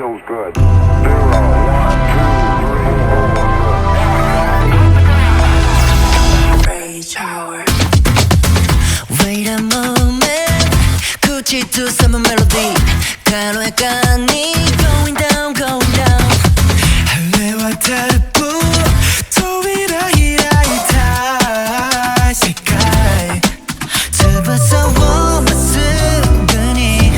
feels good. 0, 1, 2, 3, 4. Rage hour. Wait a moment. 굳이 두 삼은 멜로디 간략하니 going down going down. 할래와 다르고 또 이라이라이타 색깔 잡아서 워머 순간이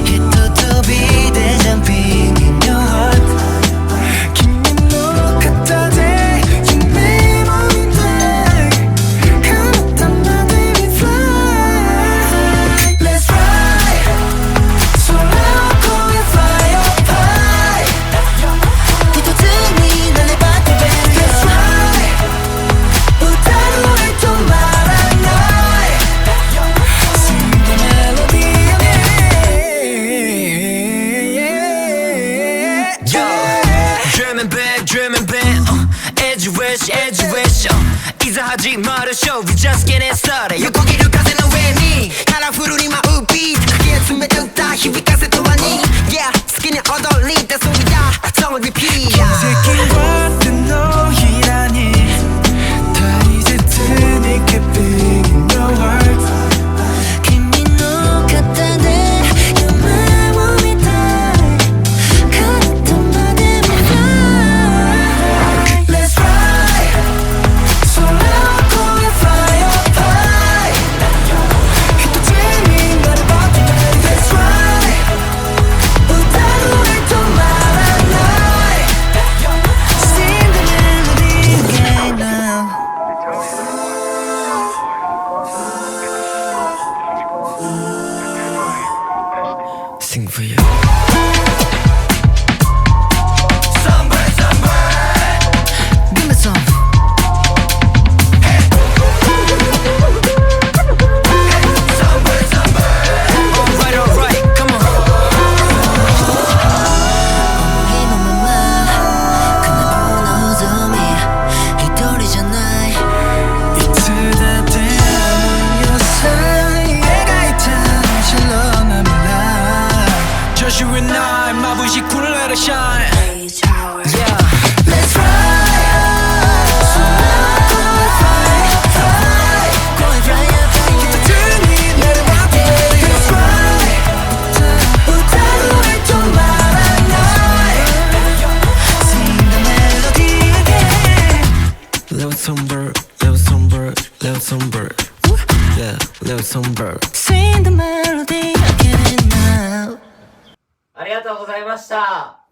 hit도 to be the jumping in your heart.君の肩で夢も見たい彼方まで we fly. Let's fly 空を越え fly up high. 一つになれば飛べる Let's fly 歌声止まらない Sing the melody Yo Dreaming big Edge wish 이사하지 말으쇼 We just getting started横切る風の上にカラフルに舞うビートかき集めて歌響かせとはに Yeah 好きに踊り出そうだ Don't repeat 奇跡は手のひらに大切に Keeping in your heart 君の肩で夢を見たい彼方まで we fly Let's fly 空を越え fly up high 一つになれば飛べる Let's fly 歌声止まらない Sing the melody again now Sing for you Songbird Give me some Alright, come on 思いのまま叶う望み一人じゃないいつだってあの夜さ描いた白な未来 Just you and I 眩しく let it shine Yeah Let's fly 空を越え fly fly 越え fly up high 一つになれば飛べる Let's fly 歌声止まらない Sing the melody again Little songbird Yeah, little songbird Sing the melody again now ありがとうございました。